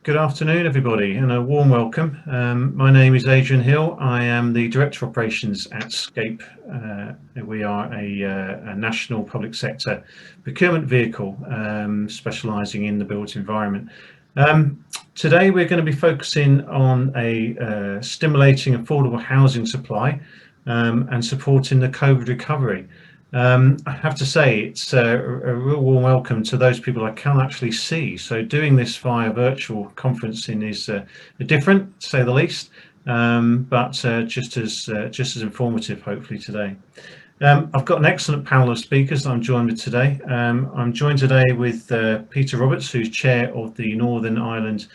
Good afternoon, everybody, and a warm welcome. My name is Adrian Hill. I am the Director of Operations at Scape. We are a national public sector procurement vehicle specialising in the built environment. Today we're going to be focusing on stimulating affordable housing supply and supporting the COVID recovery. I have to say it's a real warm welcome to those people I can't actually see. So doing this via virtual conferencing is different, to say the least, but just as informative, hopefully today. I've got an excellent panel of speakers that I'm joined with today. I'm joined today with Peter Roberts, who's chair of the Northern Ireland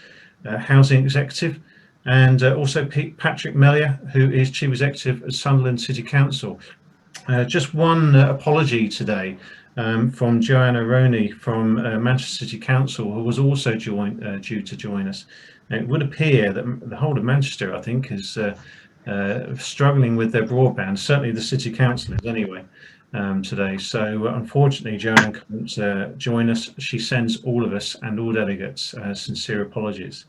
Housing Executive, and also Patrick Mellier, who is chief executive of Sunderland City Council. Just one apology today from Joanna Roney from Manchester City Council, who was also due to join us. It would appear that the whole of Manchester, I think, is struggling with their broadband, certainly the City Councillors anyway, today. So unfortunately, Joanna couldn't join us. She sends all of us and all delegates sincere apologies.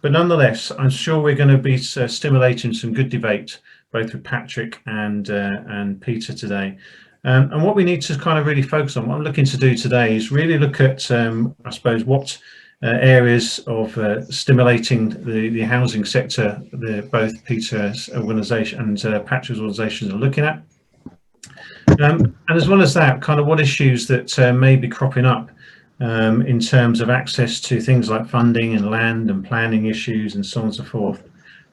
But nonetheless, I'm sure we're going to be stimulating some good debate both with Patrick and Peter today. And what we need to kind of really focus on, what I'm looking to do today is really look at, I suppose, what areas of stimulating the housing sector both Peter's organisation and Patrick's organisations are looking at. And as well as that, kind of what issues that may be cropping up in terms of access to things like funding and land and planning issues and so on and so forth.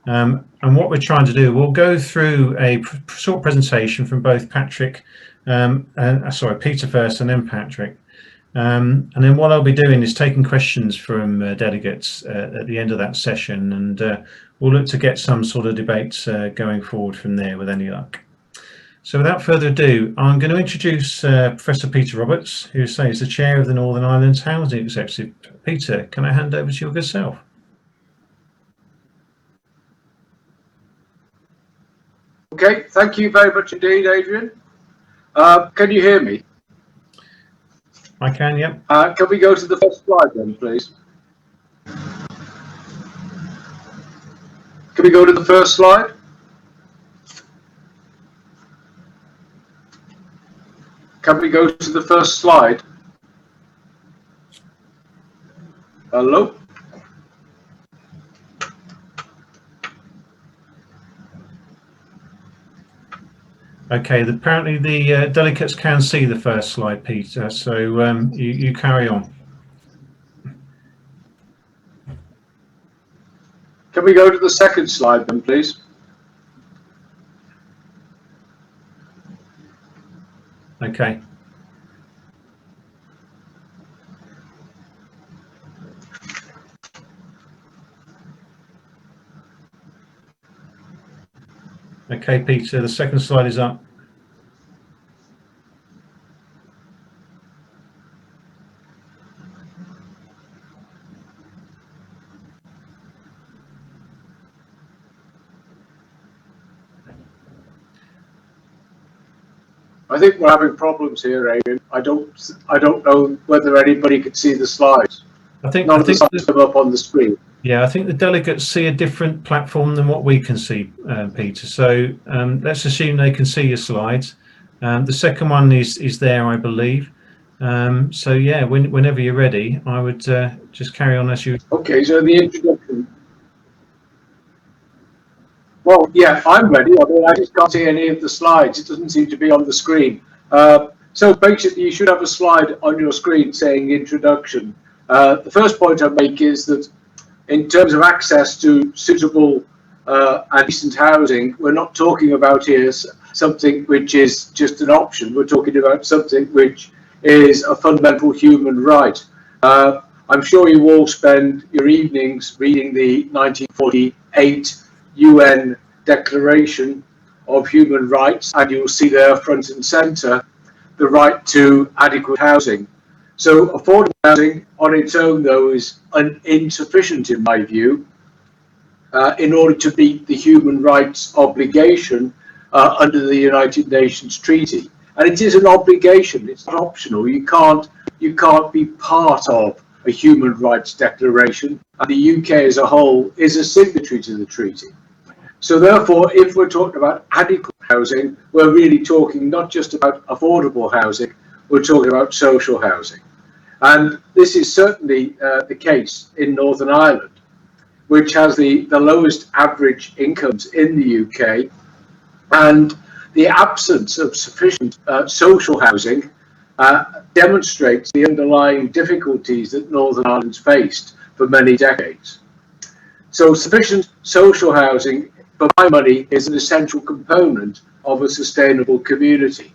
And what we're trying to do, we'll go through a short presentation from both Patrick, Peter first and then Patrick. And then what I'll be doing is taking questions from delegates at the end of that session, and we'll look to get some sort of debates going forward from there with any luck. So without further ado, I'm going to introduce Professor Peter Roberts, who is the chair of the Northern Ireland Housing Executive. Peter, can I hand over to your good self? Okay, thank you very much indeed, Adrian. Can you hear me? I can, yep. Can we go to the first slide then, please? Can we go to the first slide? Can we go to the first slide? Hello? Okay, apparently the delegates can see the first slide, Peter, so you carry on. Can we go to the second slide then, please? Okay. Okay, Peter, the second slide is up. I think we're having problems here, Adrian. I don't know whether anybody could see the slides. None of the slides come up on the screen. Yeah, I think the delegates see a different platform than what we can see, Peter. So let's assume they can see your slides. The second one is there, I believe. So yeah, whenever you're ready, I would just carry on as you. Okay, so the introduction. Well, yeah, I'm ready. I mean, I just can't see any of the slides. It doesn't seem to be on the screen. So basically, you should have a slide on your screen saying introduction. The first point I make is that in terms of access to suitable and decent housing, we're not talking about here something which is just an option. We're talking about something which is a fundamental human right. I'm sure you all spend your evenings reading the 1948 UN Declaration of Human Rights, and you'll see there front and centre the right to adequate housing. So affordable housing on its own, though, is insufficient in my view in order to meet the human rights obligation under the United Nations Treaty. And it is an obligation, it's not optional. You can't be part of a human rights declaration, and the UK as a whole is a signatory to the treaty. So therefore, if we're talking about adequate housing, we're really talking not just about affordable housing, we're talking about social housing. And this is certainly the case in Northern Ireland, which has the lowest average incomes in the UK, and the absence of sufficient social housing demonstrates the underlying difficulties that Northern Ireland's faced for many decades. So sufficient social housing, for my money, is an essential component of a sustainable community.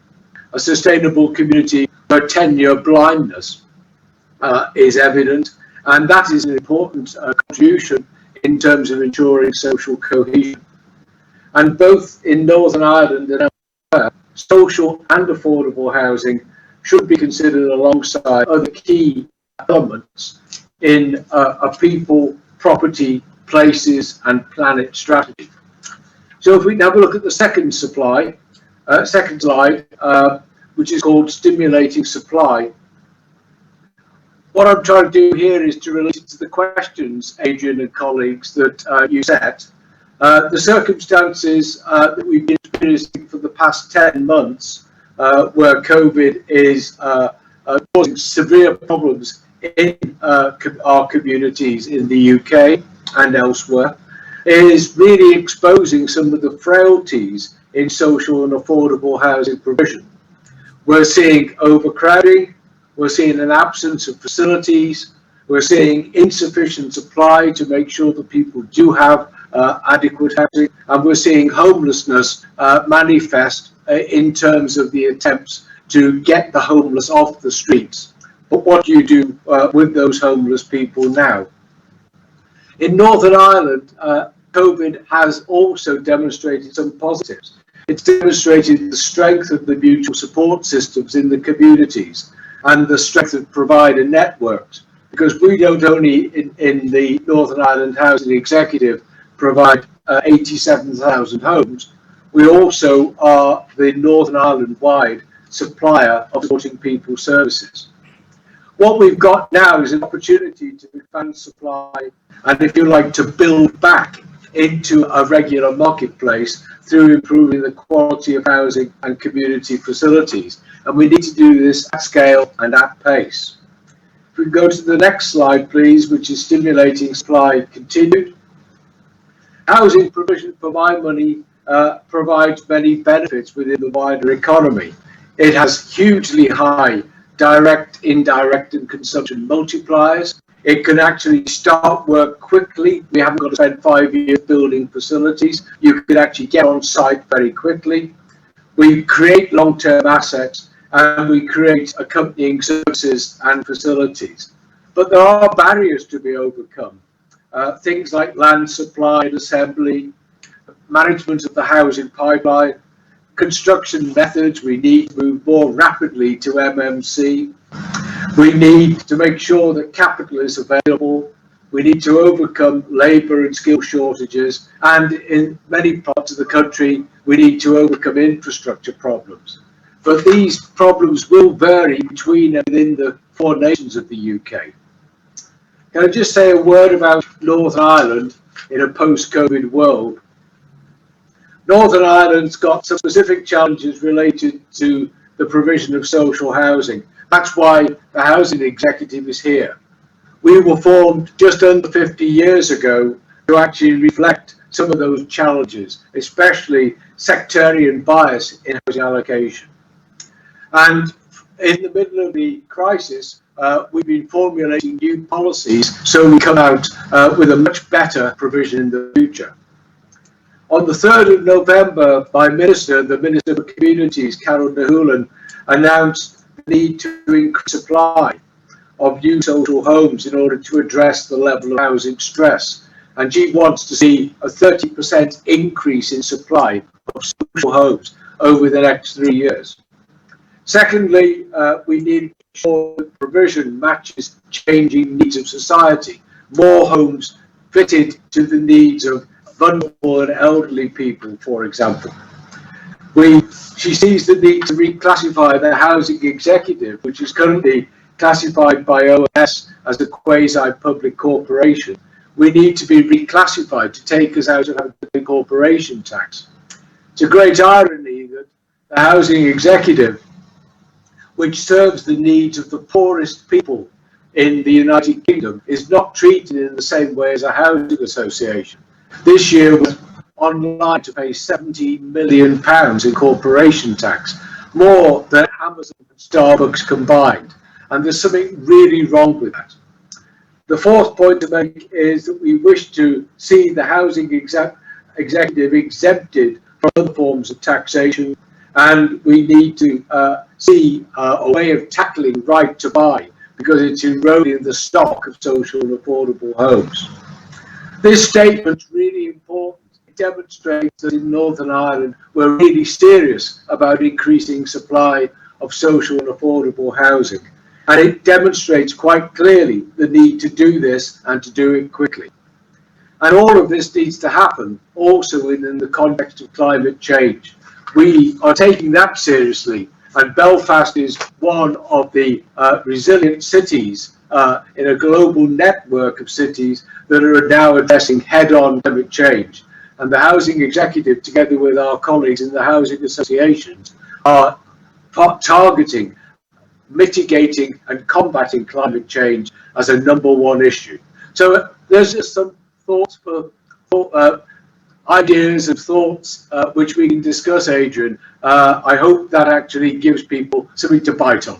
A sustainable community where tenure blindness is evident, and that is an important contribution in terms of ensuring social cohesion. And both in Northern Ireland and elsewhere, social and affordable housing should be considered alongside other key elements in a people, property, places and planet strategy. So if we can have a look at the second slide, which is called Stimulating Supply. What I'm trying to do here is to relate it to the questions, Adrian and colleagues, that you set. The circumstances that we've been experiencing for the past 10 months, where COVID is causing severe problems in our communities in the UK and elsewhere, is really exposing some of the frailties in social and affordable housing provision. We're seeing overcrowding, we're seeing an absence of facilities, we're seeing insufficient supply to make sure that people do have adequate housing, and we're seeing homelessness manifest in terms of the attempts to get the homeless off the streets. But what do you do with those homeless people now? In Northern Ireland, COVID has also demonstrated some positives. It's demonstrated the strength of the mutual support systems in the communities and the strength of provider networks, because we don't only in the Northern Ireland Housing Executive provide 87,000 homes, we also are the Northern Ireland-wide supplier of supporting people services. What we've got now is an opportunity to expand supply and, if you like, to build back into a regular marketplace through improving the quality of housing and community facilities. And we need to do this at scale and at pace. If we go to the next slide, please, which is Stimulating Supply Continued. Housing provision, for my money, provides many benefits within the wider economy. It has hugely high direct, indirect and consumption multipliers. It can actually start work quickly. We haven't got to spend 5 years building facilities. You can actually get on site very quickly. We create long-term assets and we create accompanying services and facilities. But there are barriers to be overcome. Things like land supply and assembly, management of the housing pipeline, construction methods. We need to move more rapidly to MMC. We need to make sure that capital is available. We need to overcome labour and skill shortages. And in many parts of the country, we need to overcome infrastructure problems. But these problems will vary between and within the 4 nations of the UK. Can I just say a word about Northern Ireland in a post-COVID world? Northern Ireland's got some specific challenges related to the provision of social housing. That's why the Housing Executive is here. We were formed just under 50 years ago to actually reflect some of those challenges, especially sectarian bias in housing allocation. And in the middle of the crisis, we've been formulating new policies so we come out with a much better provision in the future. On the 3rd of November, the Minister for Communities, Carol Nahulan, announced the need to increase supply of new social homes in order to address the level of housing stress. And she wants to see a 30% increase in supply of social homes over the next 3 years. Secondly, we need to ensure that provision matches changing needs of society. More homes fitted to the needs of vulnerable and elderly people, for example. She sees the need to reclassify the Housing Executive, which is currently classified by ONS as a quasi-public corporation, we need to be reclassified to take us out of the corporation tax. It's a great irony that the housing executive, which serves the needs of the poorest people in the United Kingdom, is not treated in the same way as a housing association. This year was online to pay £70 million in corporation tax, more than Amazon and Starbucks combined. And there's something really wrong with that. The fourth point to make is that we wish to see the housing executive exempted from other forms of taxation, and we need to see a way of tackling right to buy, because it's eroding the stock of social and affordable homes. This statement's really important. It demonstrates that in Northern Ireland we're really serious about increasing supply of social and affordable housing. And it demonstrates quite clearly the need to do this and to do it quickly. And all of this needs to happen also within the context of climate change. We are taking that seriously, and Belfast is one of the resilient cities in a global network of cities that are now addressing head-on climate change. And the housing executive, together with our colleagues in the housing associations, are targeting mitigating and combating climate change as a #1 issue. So there's just some thoughts ideas and thoughts which we can discuss, Adrian. I hope that actually gives people something to bite on.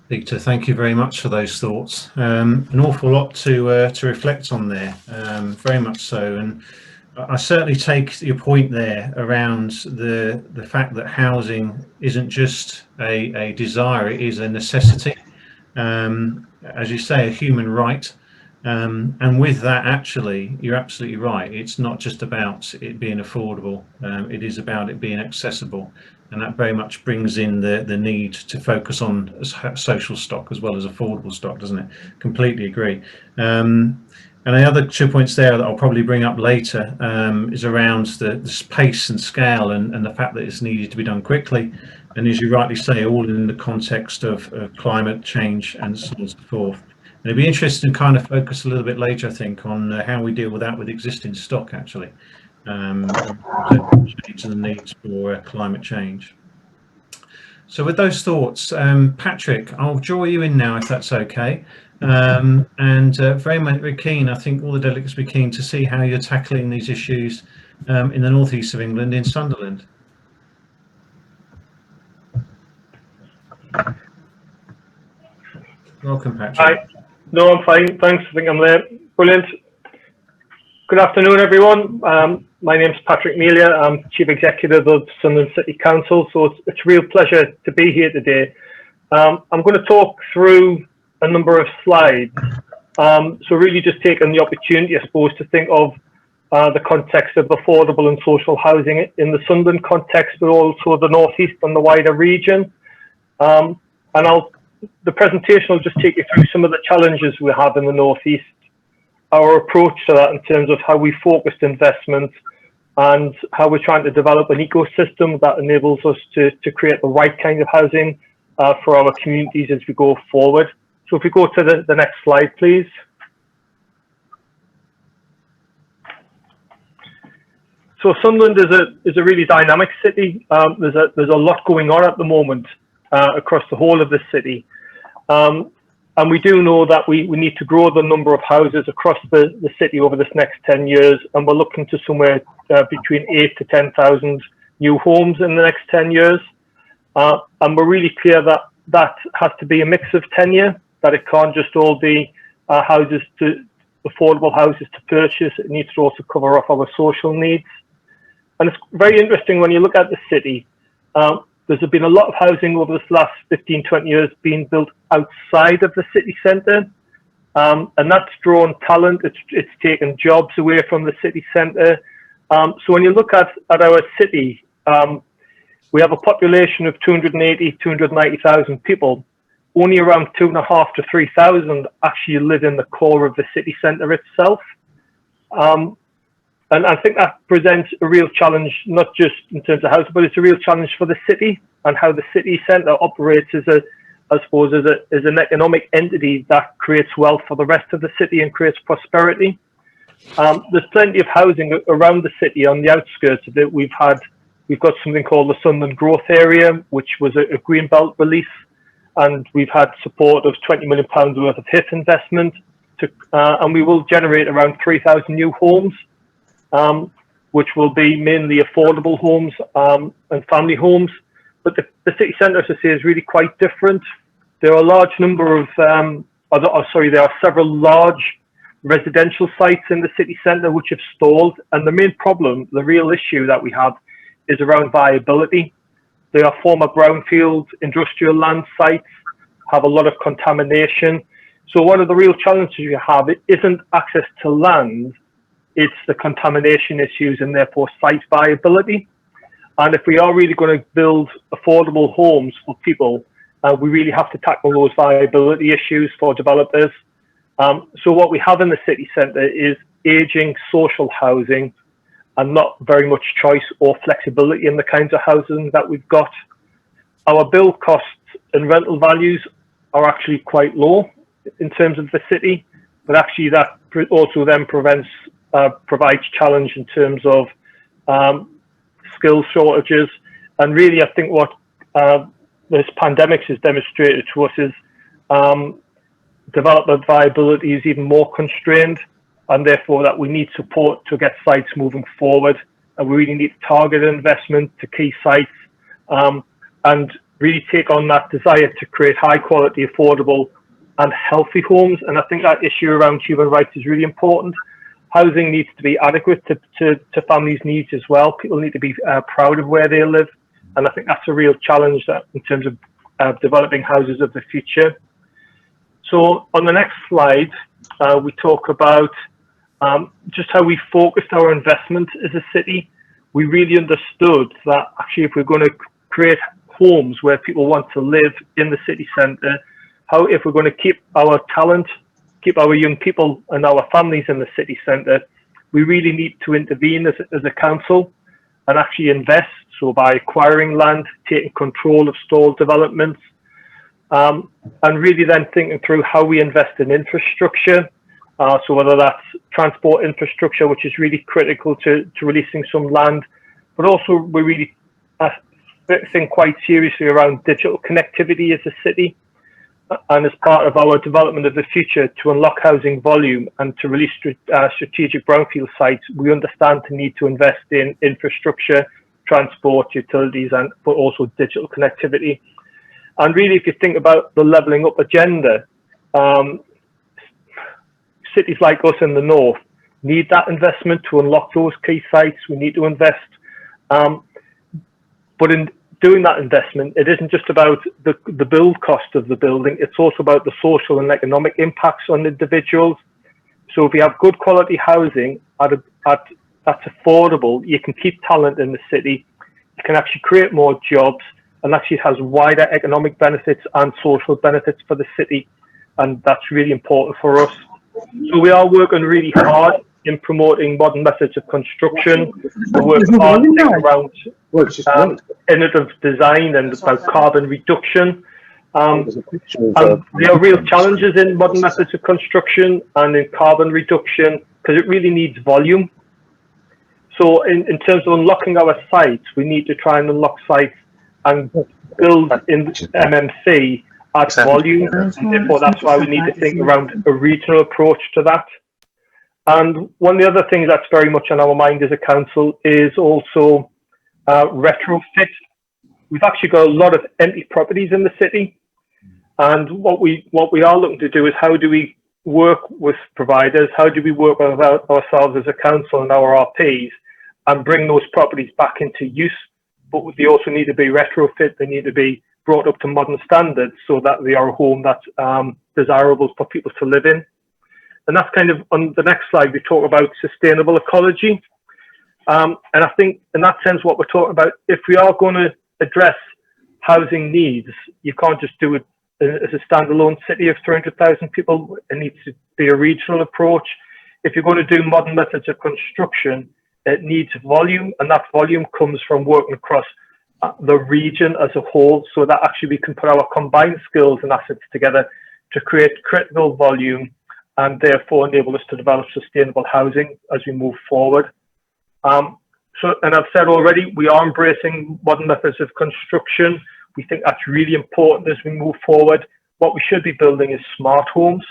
Victor, thank you very much for those thoughts. An awful lot to reflect on there, very much so. And I certainly take your point there around the fact that housing isn't just a desire, it is a necessity. As you say, a human right. And with that, actually, you're absolutely right. It's not just about it being affordable. It is about it being accessible. And that very much brings in the need to focus on social stock as well as affordable stock, doesn't it? Completely agree. And the other 2 points there that I'll probably bring up later is around the pace and scale and the fact that it's needed to be done quickly. And as you rightly say, all in the context of climate change and so on and so forth. And it'd be interesting to kind of focus a little bit later, I think, on how we deal with that with existing stock, actually, to the needs for climate change. So with those thoughts, Patrick, I'll draw you in now, if that's okay. Very keen, I think all the delegates will be keen to see how you're tackling these issues in the northeast of England, in Sunderland. Welcome, Patrick. Hi. No, I'm fine, thanks. I think I'm there. Brilliant. Good afternoon, everyone. My name's Patrick Melia. I'm Chief Executive of Sunderland City Council, so it's a real pleasure to be here today. I'm going to talk through a number of slides. So really just taking the opportunity, I suppose, to think of the context of affordable and social housing in the Sunderland context, but also the northeast and the wider region. The presentation will just take you through some of the challenges we have in the northeast, our approach to that in terms of how we focused investment and how we're trying to develop an ecosystem that enables us to create the right kind of housing for our communities as we go forward. So if we go to the next slide, please. So Sunderland is a really dynamic city. There's a lot going on at the moment across the whole of the city. And we do know that we need to grow the number of houses across the city over this next 10 years. And we're looking to somewhere between 8,000 to 10,000 new homes in the next 10 years. And we're really clear that has to be a mix of tenure, that it can't just all be affordable houses to purchase. It needs to also cover off our social needs. And it's very interesting when you look at the city. There's been a lot of housing over this last 15, 20 years being built outside of the city centre. And that's drawn talent. It's taken jobs away from the city centre. So when you look at our city, we have a population of 290,000 people. Only around 2,500 to 3,000 actually live in the core of the city centre itself. And I think that presents a real challenge, not just in terms of housing, but it's a real challenge for the city and how the city centre operates as I suppose, is an economic entity that creates wealth for the rest of the city and creates prosperity. There's plenty of housing around the city on the outskirts of it. We've got something called the Sunderland Growth Area, which was a green belt release, and we've had support of £20 million worth of HIT investment, and we will generate around 3,000 new homes, which will be mainly affordable homes and family homes. But the city centre, as I say, is really quite different. There are a large number of, there are several large residential sites in the city centre which have stalled, and the main problem, the real issue that we have, is around viability. They are former brownfield industrial land sites, have a lot of contamination. So one of the real challenges you have, it isn't access to land, it's the contamination issues and therefore site viability. And if we are really going to build affordable homes for people, we really have to tackle those viability issues for developers. So what we have in the city centre is ageing social housing and not very much choice or flexibility in the kinds of housing that we've got. Our build costs and rental values are actually quite low in terms of the city, but actually that also then provides challenge in terms of skill shortages. And really, I think what this pandemic has demonstrated to us is development viability is even more constrained, and therefore that we need support to get sites moving forward. And we really need to target investment to key sites and really take on that desire to create high quality, affordable and healthy homes. And I think that issue around human rights is really important. Housing needs to be adequate to families' needs as well. People need to be proud of where they live. And I think that's a real challenge in terms of developing houses of the future. So on the next slide, we talk about just how we focused our investment as a city. We really understood that actually if we're going to create homes where people want to live in the city centre, if we're going to keep our talent, keep our young people and our families in the city centre, we really need to intervene as a council and actually invest. So by acquiring land, taking control of stalled developments, and really then thinking through how we invest in infrastructure. So whether that's transport infrastructure, which is really critical to releasing some land, but also we really think quite seriously around digital connectivity as a city. And as part of our development of the future to unlock housing volume and to release strategic brownfield sites, we understand the need to invest in infrastructure, transport, utilities, but also digital connectivity. And really, if you think about the levelling up agenda, cities like us in the north need that investment to unlock those key sites. We need to invest. But in doing that investment, it isn't just about the build cost of the building, it's also about the social and economic impacts on individuals. So if you have good quality housing that's affordable, you can keep talent in the city, you can actually create more jobs, and actually has wider economic benefits and social benefits for the city. And that's really important for us. So we are working really hard in promoting modern methods of construction. We work hard around innovative design and about carbon reduction. And there are real challenges in modern methods of construction and in carbon reduction because it really needs volume. So in terms of unlocking our sites, we need to try and unlock sites and build in MMC at volume. And therefore, that's why we need to think around a regional approach to that. And one of the other things that's very much on our mind as a council is also retrofit. We've actually got a lot of empty properties in the city. And what we are looking to do is how do we work with providers, how do we work with ourselves as a council and our RPs and bring those properties back into use. But they also need to be retrofit, they need to be brought up to modern standards so that they are a home that's desirable for people to live in. And that's kind of on the next slide, we talk about sustainable ecology. And I think in that sense, what we're talking about, if we are going to address housing needs, you can't just do it as a standalone city of 300,000 people. It needs to be a regional approach. If you're going to do modern methods of construction, it needs volume, and that volume comes from working across the region as a whole, so that actually we can put our combined skills and assets together to create critical volume and therefore enable us to develop sustainable housing as we move forward. And I've said already, we are embracing modern methods of construction. We think that's really important as we move forward. What we should be building is smart homes,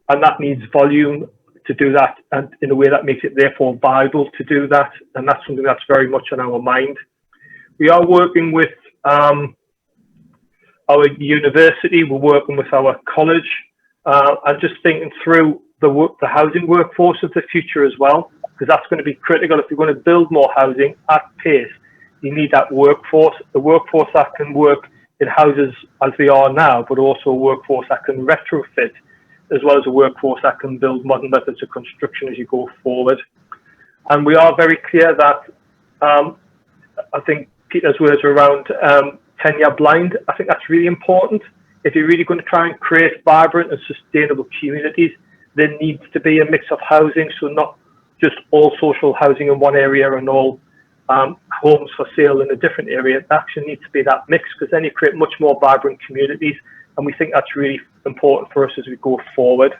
and that needs volume to do that, and in a way that makes it therefore viable to do that. And that's something that's very much on our mind. We are working with our university, we're working with our college, and just thinking through the housing workforce of the future as well, because that's going to be critical. If you're going to build more housing at pace, you need that workforce, the workforce that can work in houses as they are now, but also a workforce that can retrofit, as well as a workforce that can build modern methods of construction as you go forward. And we are very clear that, I think Peter's words are around 10-year blind. I think that's really important. If you're really going to try and create vibrant and sustainable communities, there needs to be a mix of housing, so not just all social housing in one area and all homes for sale in a different area. It actually needs to be that mix, because then you create much more vibrant communities, and we think that's really important for us as we go forward.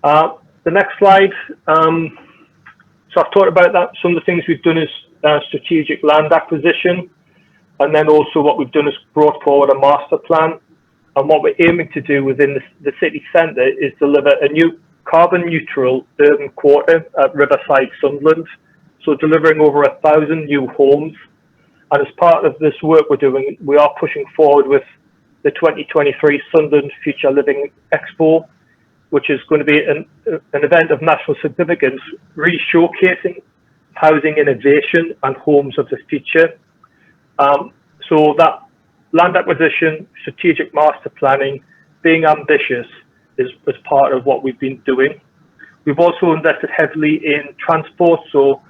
The next slide. So I've talked about that. Some of the things we've done is strategic land acquisition, and then also what we've done is brought forward a master plan. And what we're aiming to do within the city centre is deliver a new carbon neutral urban quarter at Riverside, Sunderland. So delivering over 1,000 new homes. And as part of this work we're doing, we are pushing forward with the 2023 Sunderland Future Living Expo, which is going to be an event of national significance, really showcasing housing innovation and homes of the future. So that land acquisition, strategic master planning, being ambitious is part of what we've been doing. We've also invested heavily in transport, so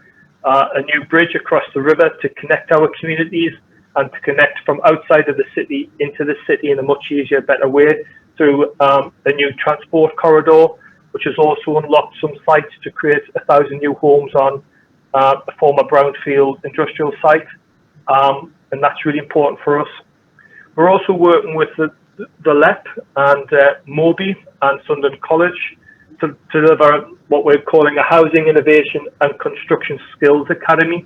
a new bridge across the river to connect our communities and to connect from outside of the city into the city in a much easier, better way through a new transport corridor, which has also unlocked some sites to create 1,000 new homes on a former brownfield industrial site. And that's really important for us. We're also working with the LEP and Moby and Sunderland College to deliver what we're calling a Housing Innovation and Construction Skills Academy,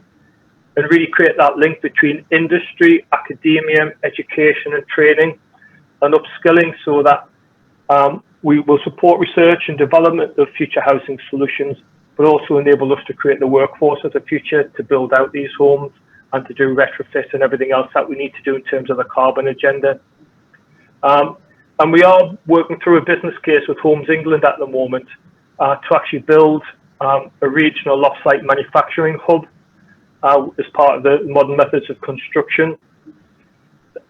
and really create that link between industry, academia, education and training and upskilling, so that we will support research and development of future housing solutions, but also enable us to create the workforce of the future to build out these homes and to do retrofit and everything else that we need to do in terms of the carbon agenda. And we are working through a business case with Homes England at the moment to actually build a regional off-site manufacturing hub as part of the modern methods of construction.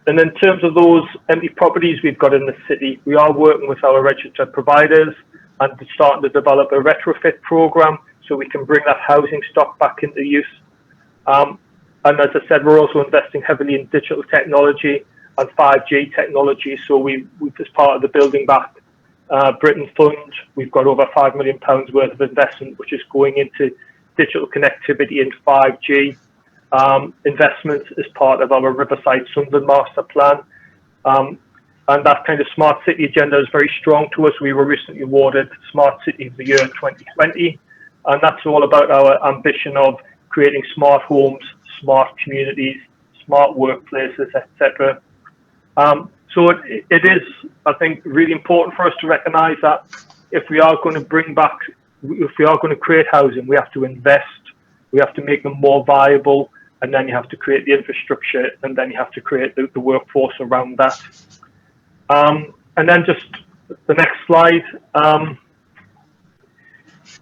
And in terms of those empty properties we've got in the city, we are working with our registered providers and starting to develop a retrofit program so we can bring that housing stock back into use. And as I said, we're also investing heavily in digital technology and 5G technology. So we've as part of the Building Back Britain Fund, we've got over £5 million worth of investment, which is going into digital connectivity and 5G investments as part of our Riverside Sunderland Master Plan. And that kind of smart city agenda is very strong to us. We were recently awarded Smart City of the Year in 2020. And that's all about our ambition of creating smart homes, smart communities, smart workplaces, etc. So it is, I think, really important for us to recognise that if we are going to if we are going to create housing, we have to invest, we have to make them more viable, and then you have to create the infrastructure, and then you have to create the workforce around that. And then just the next slide.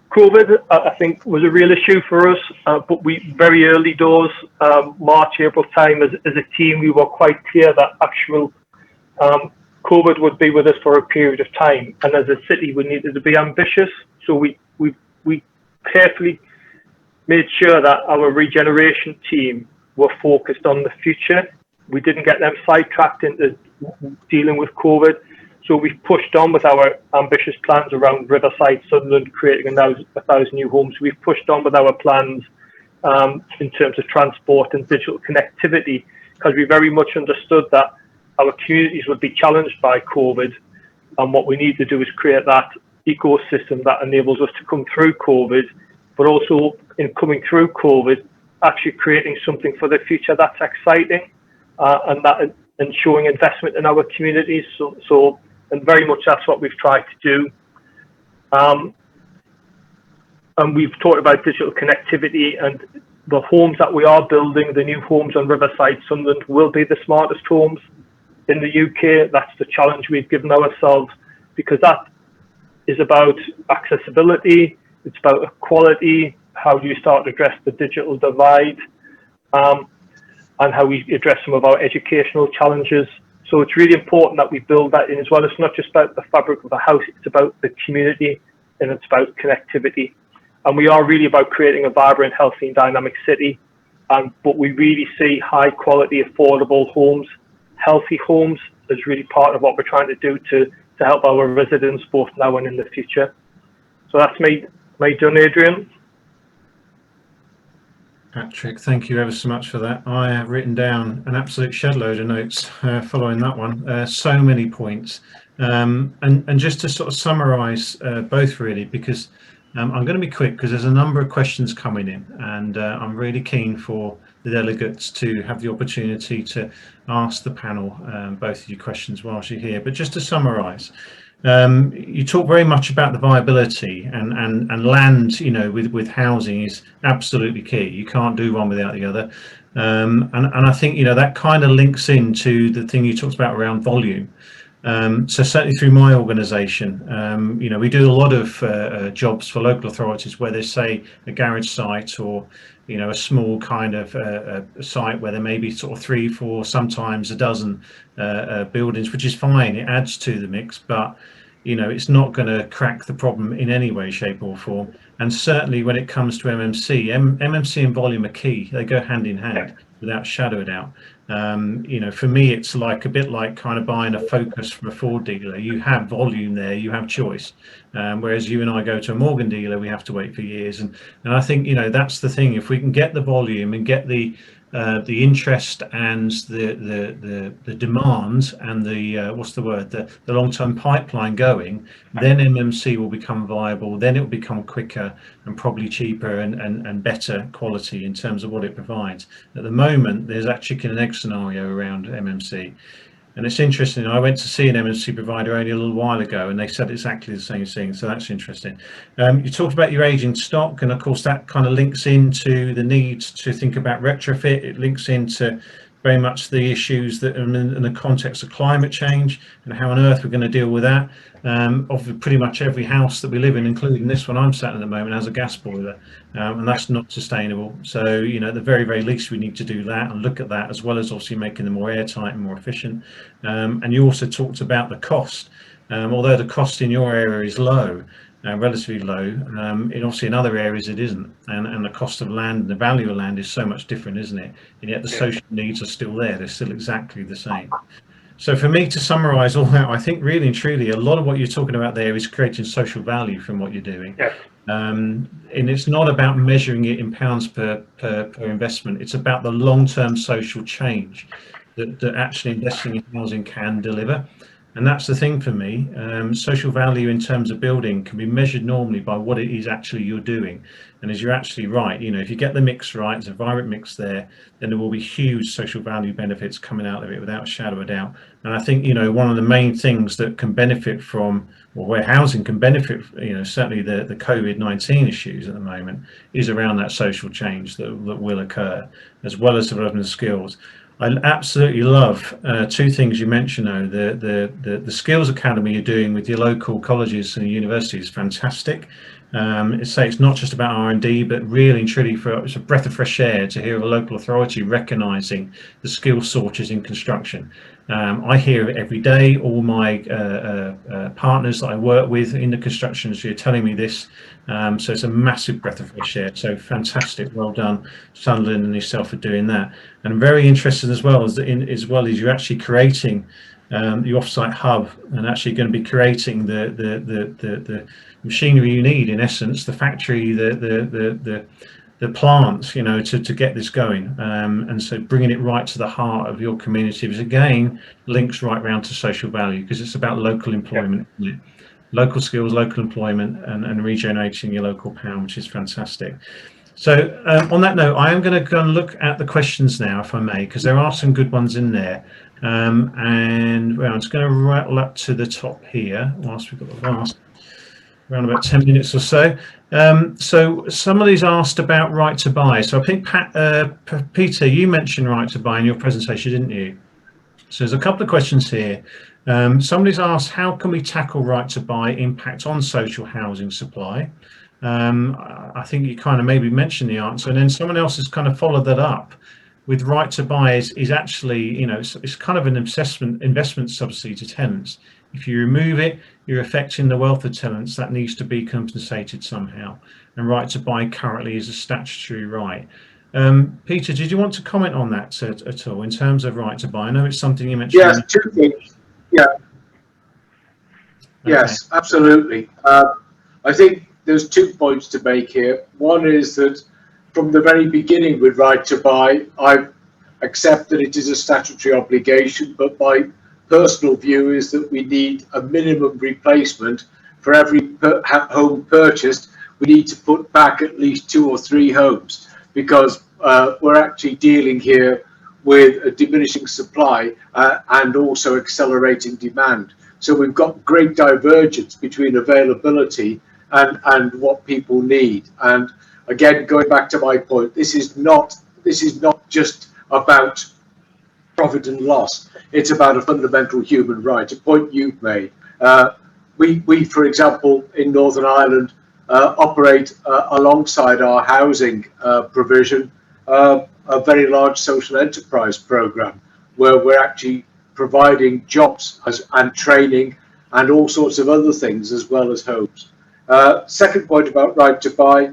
COVID, I think, was a real issue for us, but we very early doors, March, April time, as a team, we were quite clear that actual COVID would be with us for a period of time, and as a city, we needed to be ambitious. So we carefully made sure that our regeneration team were focused on the future. We didn't get them sidetracked into dealing with COVID. So we've pushed on with our ambitious plans around Riverside, Sunderland, creating 1,000 new homes. We've pushed on with our plans in terms of transport and digital connectivity, because we very much understood that our communities would be challenged by COVID, and what we need to do is create that ecosystem that enables us to come through COVID, but also in coming through COVID, actually creating something for the future that's exciting, and showing investment in our communities. And very much that's what we've tried to do. And we've talked about digital connectivity, and the homes that we are building, the new homes on Riverside, Sunderland, will be the smartest homes in the UK. That's the challenge we've given ourselves, because that is about accessibility, it's about equality, how do you start to address the digital divide, and how we address some of our educational challenges. So it's really important that we build that in as well. It's not just about the fabric of the house, it's about the community, and it's about connectivity. And we are really about creating a vibrant, healthy and dynamic city. But we really see high quality, affordable homes, healthy homes as really part of what we're trying to do to help our residents both now and in the future. So that's me done, Adrian. Patrick, thank you ever so much for that. I have written down an absolute shed load of notes following that one. So many points. And just to sort of summarise both really, because I'm going to be quick because there's a number of questions coming in, and I'm really keen for the delegates to have the opportunity to ask the panel both of your questions whilst you're here. But just to summarise, you talk very much about the viability, and land, you know, with housing is absolutely key. You can't do one without the other. And I think, you know, that kind of links into the thing you talked about around volume. So certainly through my organisation, you know, we do a lot of jobs for local authorities where there's, say, a garage site, or, you know, a small kind of a site where there may be sort of 3, 4, sometimes a dozen buildings, which is fine. It adds to the mix, but, you know, it's not going to crack the problem in any way, shape or form. And certainly when it comes to MMC, MMC and volume are key. They go hand in hand without a shadow of a doubt. You know, for me, it's like a bit like kind of buying a Focus from a Ford dealer. You have volume there, you have choice. Whereas you and I go to a Morgan dealer, we have to wait for years. And I think, you know, that's the thing. If we can get the volume and get the interest and the demand and the what's the word, the long-term pipeline going, then MMC will become viable. Then it will become quicker and probably cheaper and better quality in terms of what it provides. At the moment, there's actually a chicken and egg scenario around MMC. And it's interesting, I went to see an MMC provider only a little while ago, and they said exactly the same thing, so that's interesting. You talked about your aging stock, and of course that kind of links into the need to think about retrofit. It links into very much the issues that are in the context of climate change, and how on earth we're going to deal with that. Of pretty much every house that we live in, including this one I'm sat in at the moment, has a gas boiler, and that's not sustainable. So, you know, at the very, very least, we need to do that and look at that, as well as obviously making them more airtight and more efficient. And you also talked about the cost. Although the cost in your area is low, relatively low, in obviously in other areas it isn't, and the cost of land and the value of land is so much different, isn't it? And yet the social needs are still there. They're still exactly the same. So for me to summarize all that, I think really and truly a lot of what you're talking about there is creating social value from what you're doing. Yes. And it's not about measuring it in pounds per investment. It's about the long-term social change that actually investing in housing can deliver. And that's the thing for me. Social value in terms of building can be measured normally by what it is actually you're doing. And as you're actually right, you know, if you get the mix right, there's a vibrant mix there, then there will be huge social value benefits coming out of it without a shadow of a doubt. And I think, you know, one of the main things that can benefit from, or where housing can benefit, you know, certainly the COVID-19 issues at the moment, is around that social change that will occur, as well as developing the skills. I absolutely love two things you mentioned, though. The skills academy you're doing with your local colleges and universities is fantastic. It's not just about R&D, but really and truly it's a breath of fresh air to hear of a local authority recognising the skill shortages in construction. I hear it every day. All my partners that I work with in the construction industry are telling me this. So it's a massive breath of fresh air. So fantastic, well done, Sunderland and yourself for doing that. And I'm very interested as well as you're actually creating the offsite hub, and actually going to be creating the machinery you need, in essence, the factory, the plants, you know, to get this going. And so bringing it right to the heart of your community is again links right round to social value, because it's about local employment, isn't it? Local skills, local employment, and regenerating your local pound, which is fantastic. So on that note, I am going to go and look at the questions now, if I may, because there are some good ones in there. And well, I'm just going to rattle up to the top here whilst we've got the last around about 10 minutes or so. So somebody's asked about right to buy. So I think Peter, you mentioned right to buy in your presentation, didn't you? So there's a couple of questions here. Somebody's asked, how can we tackle right to buy impact on social housing supply? I think you kind of maybe mentioned the answer, and then someone else has kind of followed that up with right to buy is actually, you know, it's kind of an investment subsidy to tenants. If you remove it, you're affecting the wealth of tenants. That needs to be compensated somehow. And right to buy currently is a statutory right. Peter, did you want to comment on that at all in terms of right to buy? I know it's something you mentioned. Yes, two things. Yeah. Okay. Yes, absolutely. I think there's 2 points to make here. One is that from the very beginning with right to buy, I accept that it is a statutory obligation, but my personal view is that we need a minimum replacement for every home purchased. We need to put back at least 2 or 3 homes, because we're actually dealing here with a diminishing supply and also accelerating demand. So we've got great divergence between availability and what people need. And again, going back to my point, this is not just about profit and loss. It's about a fundamental human right, a point you've made. We, for example, in Northern Ireland, operate alongside our housing provision, a very large social enterprise program, where we're actually providing jobs and training and all sorts of other things, as well as homes. Second point about right to buy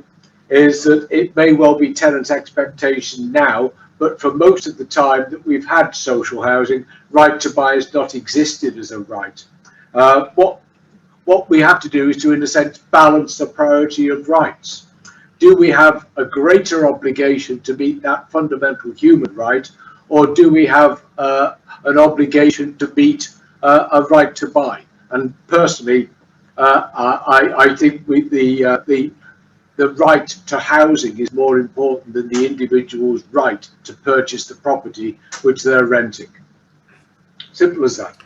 is that it may well be tenants' expectation now, but for most of the time that we've had social housing, right to buy has not existed as a right. What we have to do is to, in a sense, balance the priority of rights. Do we have a greater obligation to meet that fundamental human right, or do we have an obligation to meet a right to buy? And personally, I think the right to housing is more important than the individual's right to purchase the property which they're renting. Simple as that.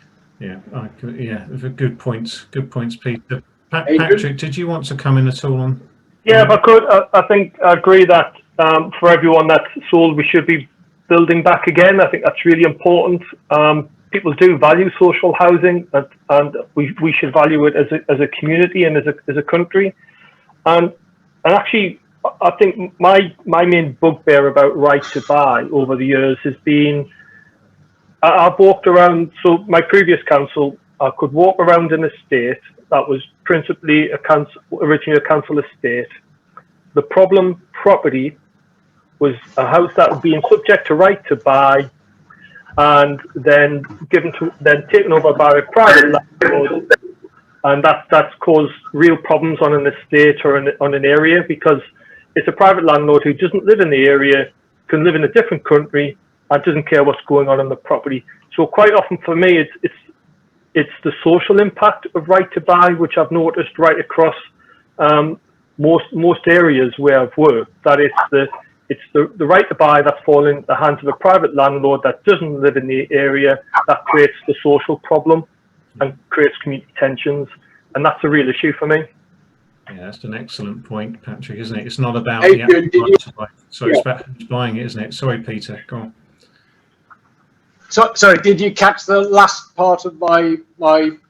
Yeah, yeah, good points. Good points, Peter. Patrick, did you want to come in at all on? Yeah, if I could, I think I agree that for everyone that's sold, we should be building back again. I think that's really important. People do value social housing, and we should value it as a community and as a country. And actually, I think my main bugbear about right to buy over the years has been, I've walked around. So my previous council, I could walk around an estate that was principally originally a council estate. The problem property was a house that was being subject to right to buy, and then taken over by a private landlord, and that's caused real problems on an estate or on an area, because it's a private landlord who doesn't live in the area, can live in a different country, and doesn't care what's going on the property. So quite often for me, it's the social impact of right to buy, which I've noticed right across most areas where I've worked, that it's the right to buy that's falling in the hands of a private landlord that doesn't live in the area, that creates the social problem and creates community tensions, and that's a real issue for me. Yeah, that's an excellent point, Patrick, isn't it? It's not about the actual right to buy. So it's about who's buying it, isn't it? Sorry, Peter, go on. So, sorry, did you catch the last part of my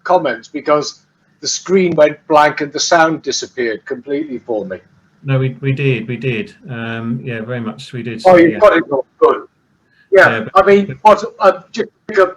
comments? Because the screen went blank and the sound disappeared completely for me. No, we did. Yeah, very much we did. Oh, you've got it all. Good. Yeah, I mean, just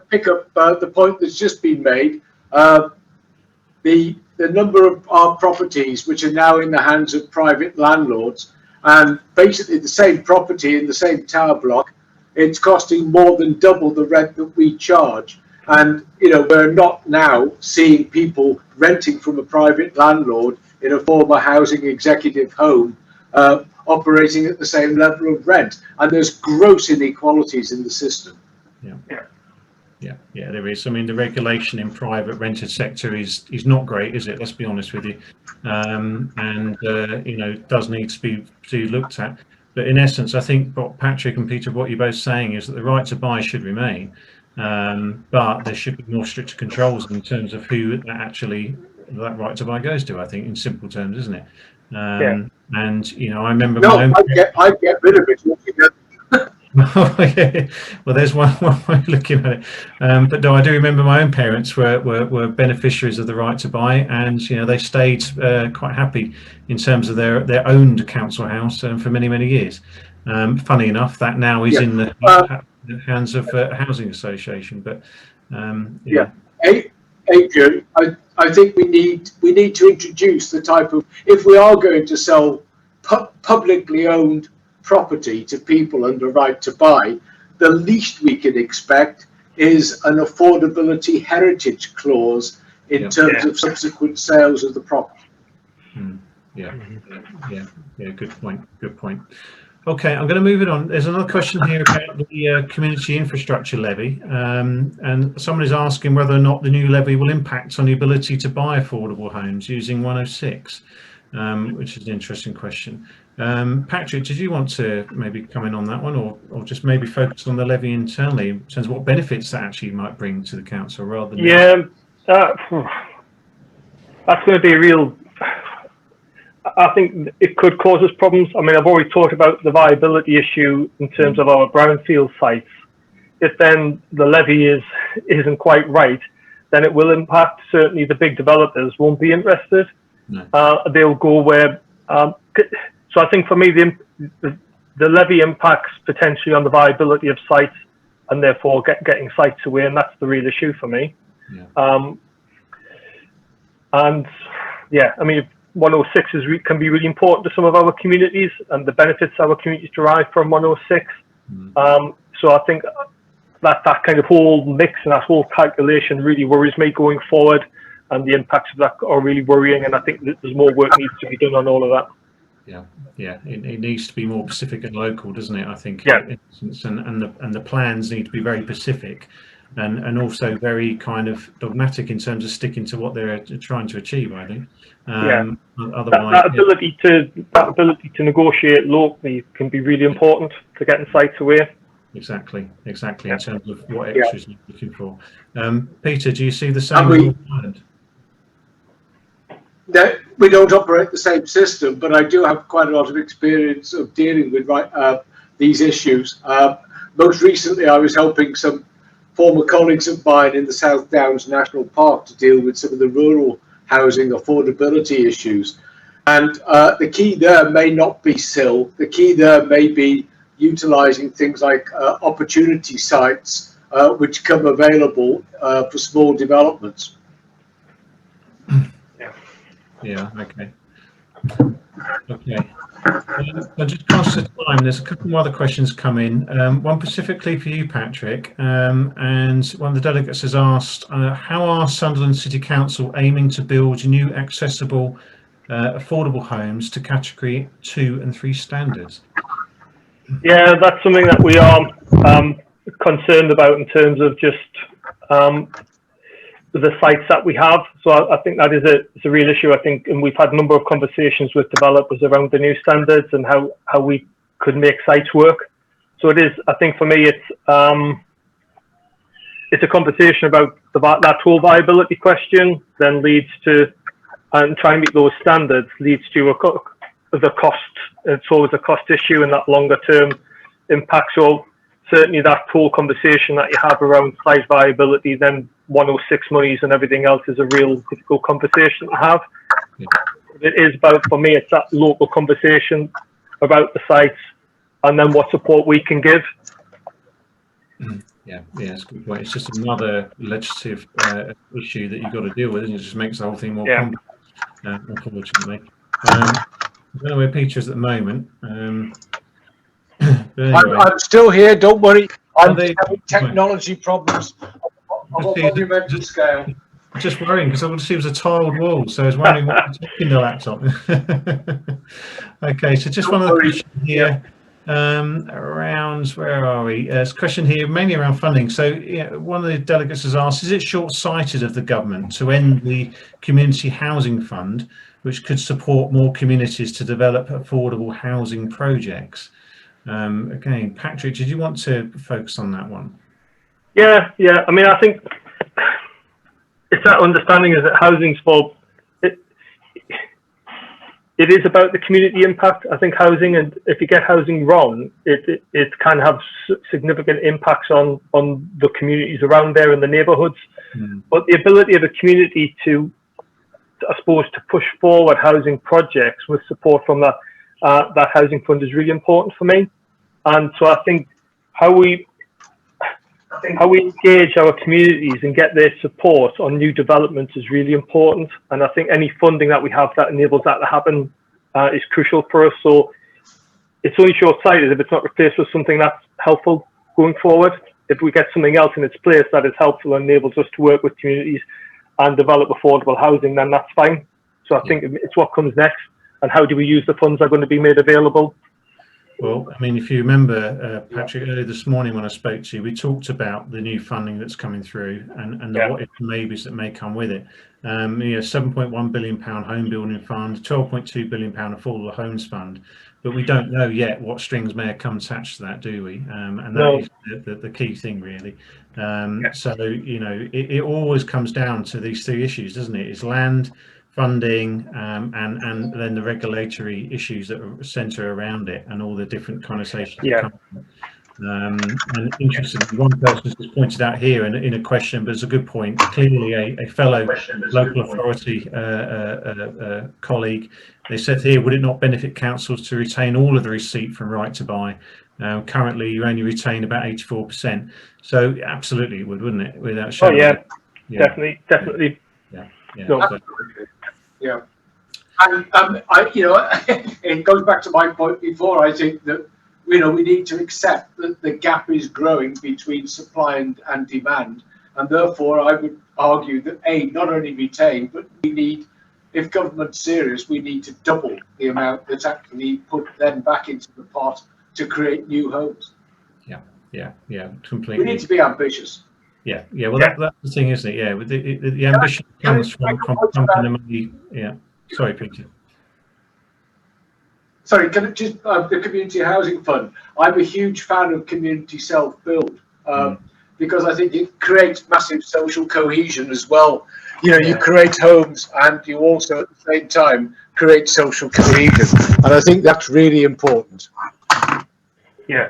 pick up the point that's just been made. The number of our properties which are now in the hands of private landlords, and basically the same property in the same tower block, it's costing more than double the rent that we charge. And, you know, we're not now seeing people renting from a private landlord in a former housing executive home operating at the same level of rent, and there's gross inequalities in the system. Yeah, there is. I mean, the regulation in private rented sector is not great, is it? Let's be honest with you, and you know, does need to be looked at. But in essence, I think what Patrick and Peter, what you're both saying is that the right to buy should remain, but there should be more stricter controls in terms of who that right to buy goes to. I think, in simple terms, isn't it? And you know, I remember my own. I'd get rid of it altogether. Well, there's one way of looking at it, but no, I do remember my own parents were beneficiaries of the right to buy, and you know, they stayed quite happy in terms of their owned council house for many years. Funny enough, that now is in the hands of a housing association, but Adrian, I think we need to introduce the type of, if we are going to sell publicly owned property to people under right to buy, the least we can expect is an affordability heritage clause in terms of subsequent sales of the property. Yeah, good point. Okay, I'm going to move it on. There's another question here about the community infrastructure levy, and someone is asking whether or not the new levy will impact on the ability to buy affordable homes using 106, which is an interesting question. Patrick, did you want to maybe comment on that one, or just maybe focus on the levy internally in terms of what benefits that actually might bring to the council rather than... that's going to be a real... I think it could cause us problems. I mean, I've already talked about the viability issue in terms of our brownfield sites. If then the levy isn't quite right, then it will impact, certainly the big developers won't be interested. No. They'll go where... so I think for me, the levy impacts potentially on the viability of sites, and therefore getting sites away, and that's the real issue for me. And yeah, I mean, 106 can be really important to some of our communities and the benefits our communities derive from 106. So I think that kind of whole mix and that whole calculation really worries me going forward, and the impacts of that are really worrying, and I think that there's more work needs to be done on all of that. It needs to be more specific and local, doesn't it? I think. And the plans need to be very specific, and also very kind of dogmatic in terms of sticking to what they're trying to achieve, I think. Otherwise, that ability to negotiate locally can be really important to getting sites away. Exactly. In terms of what extras you're looking for. Peter, do you see the same? No, we don't operate the same system, but I do have quite a lot of experience of dealing with these issues. Most recently, I was helping some former colleagues of mine in the South Downs National Park to deal with some of the rural housing affordability issues. And the key there may not be SIL. The key there may be utilising things like opportunity sites, which come available for small developments. Okay. So just conscious of time, there's a couple more other questions come in. One specifically for you, Patrick, and one of the delegates has asked, how are Sunderland City Council aiming to build new accessible, affordable homes to category 2 and 3 standards? Yeah, that's something that we are concerned about in terms of just the sites that we have. So I think that is it's a real issue, I think, and we've had a number of conversations with developers around the new standards and how we could make sites work. So it is, I think for me, it's a conversation about that whole viability question, then leads to, and trying to meet those standards leads to the cost. It's always a cost issue and that longer term impact. So certainly that whole conversation that you have around site viability, then 106 monies and everything else is a real difficult conversation to have. It is about, for me, it's that local conversation about the sites and then what support we can give. It's a good point. It's just another legislative issue that you've got to deal with, and it just makes the whole thing more complex, unfortunately. I don't know where Peter is at the moment. Anyway. I'm still here, don't worry. I'm having technology problems on a monumental scale. Just worrying because I want to see it was a tiled wall, so I was wondering what was in the laptop. Okay, so just one other question here. Around, where are we? It's a question here mainly around funding. So yeah, one of the delegates has asked, is it short-sighted of the government to end the community housing fund, which could support more communities to develop affordable housing projects? Again, Patrick, did you want to focus on that one? Yeah. I mean, I think it's that understanding is that housing's for it is about the community impact. I think housing, and if you get housing wrong, it can have significant impacts on the communities around there and the neighbourhoods. But the ability of a community to, I suppose, to push forward housing projects with support from that housing fund is really important for me. And so I think how we engage our communities and get their support on new developments is really important. And I think any funding that we have that enables that to happen is crucial for us. So it's only short-sighted if it's not replaced with something that's helpful going forward. If we get something else in its place that is helpful and enables us to work with communities and develop affordable housing, then that's fine. So I think it's what comes next, and how do we use the funds that are going to be made available. Well, I mean, if you remember, Patrick, earlier this morning when I spoke to you, we talked about the new funding that's coming through and the what if maybes that may come with it. £7.1 billion home building fund, £12.2 billion affordable homes fund, but we don't know yet what strings may come attached to that, do we? And that is the key thing, really. So, it always comes down to these three issues, doesn't it? It's land, funding, and then the regulatory issues that centre around it, and all the different connotations that come from it. And interestingly, one person has just pointed out here in a question, but it's a good point. Clearly, a fellow local authority colleague, they said here, would it not benefit councils to retain all of the receipt from Right to Buy? Currently, you only retain about 84%. So absolutely, it would, wouldn't it? Without showing. Definitely. Yeah. And it goes back to my point before. I think that we need to accept that the gap is growing between supply and demand, and therefore I would argue that not only retain, but we need, if government's serious, we need to double the amount that's actually put then back into the pot to create new homes. Yeah, completely. We need to be ambitious. Yeah. Well, that's the thing, isn't it? Yeah, with the ambition comes from pumping the money. Yeah. Sorry, Peter. Sorry, can it just the community housing fund? I'm a huge fan of community self-build because I think it creates massive social cohesion as well. You create homes and you also at the same time create social cohesion, and I think that's really important. Yeah,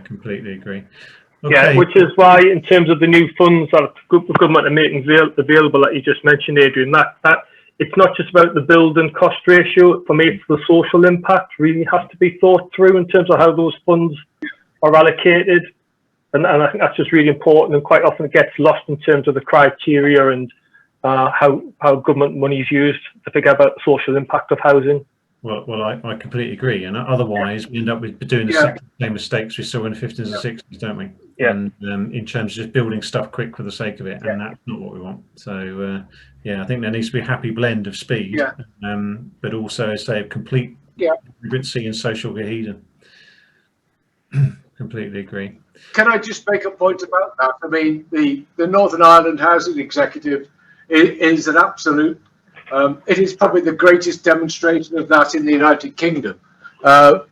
completely agree. Okay. Yeah, which is why, in terms of the new funds that the government are making available that you just mentioned, Adrian, that it's not just about the build and cost ratio. For me, it's the social impact really has to be thought through in terms of how those funds are allocated. And I think that's just really important, and quite often it gets lost in terms of the criteria and how government money is used to figure out the social impact of housing. Well, I completely agree, and otherwise we end up with doing the same mistakes we saw in the 50s and 60s, don't we? Yeah. And in terms of just building stuff quick for the sake of it, and that's not what we want. So I think there needs to be a happy blend of speed, but also, say, a complete vibrancy and social cohesion. Completely agree. Can I just make a point about that? I mean, the Northern Ireland Housing Executive is an absolute. It is probably the greatest demonstration of that in the United Kingdom,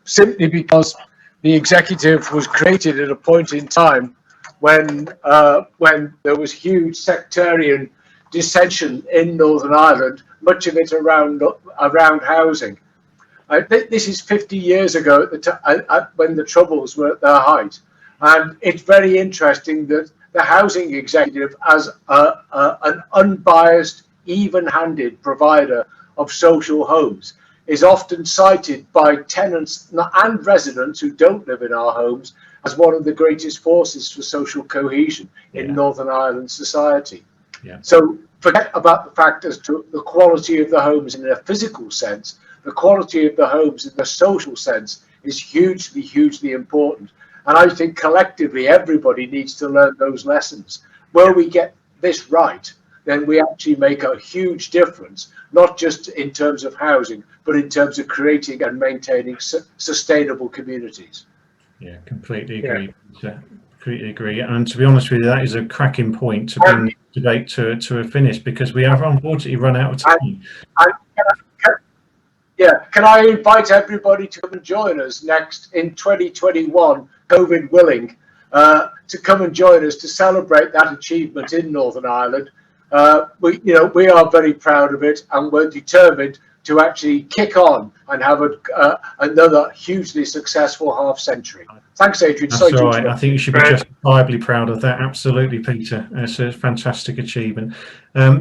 simply because the executive was created at a point in time when there was huge sectarian dissension in Northern Ireland, much of it around housing. This is 50 years ago when the Troubles were at their height, and it's very interesting that the housing executive, as an unbiased, even-handed provider of social homes, is often cited by tenants and residents who don't live in our homes as one of the greatest forces for social cohesion in Northern Ireland society. Yeah. So forget about the fact as to the quality of the homes in a physical sense. The quality of the homes in the social sense is hugely, hugely important. And I think collectively everybody needs to learn those lessons. Where we get this right, then we actually make a huge difference, not just in terms of housing, but in terms of creating and maintaining sustainable communities. Yeah, completely agree. Completely agree. And to be honest with you, that is a cracking point to bring the debate to a finish, because we have unfortunately run out of time. Can I invite everybody to come and join us next in 2021, COVID willing, to come and join us to celebrate that achievement in Northern Ireland. We are very proud of it, and we're determined to actually kick on and have another hugely successful half century. Thanks, Adrian. That's all right. I think you should be justifiably proud of that. Absolutely, Peter. It's a fantastic achievement.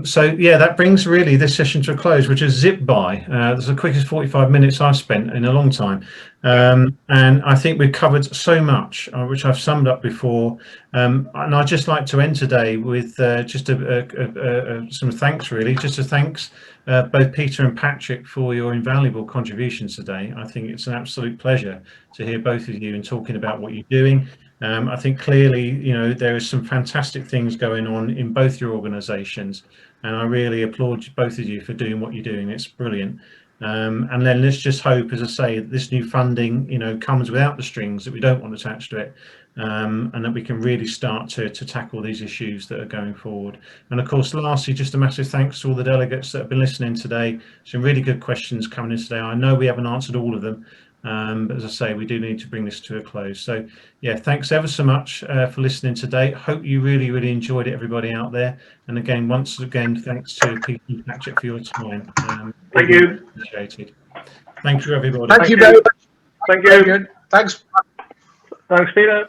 So yeah, that brings really this session to a close, which is zipped by. That's the quickest 45 minutes I've spent in a long time. And I think we've covered so much, which I've summed up before. And I'd just like to end today with just some thanks, really. Just a thanks both Peter and Patrick for your invaluable contributions today. I think it's an absolute pleasure to hear both of you and talking about what you're doing. I think clearly, there is some fantastic things going on in both your organisations, and I really applaud both of you for doing what you're doing. It's brilliant. And then let's just hope, as I say, this new funding, comes without the strings that we don't want attached to it, and that we can really start to tackle these issues that are going forward. And of course, lastly, just a massive thanks to all the delegates that have been listening today. Some really good questions coming in today. I know we haven't answered all of them, but as I say, we do need to bring this to a close. So yeah, thanks ever so much for listening today. Hope you really enjoyed it, everybody out there. And again, once again, thanks to Peter and Patrick for your time. Thank you. Appreciated. Thank you, everybody. Thank you very much. Thank you. Thanks. Thanks, Peter.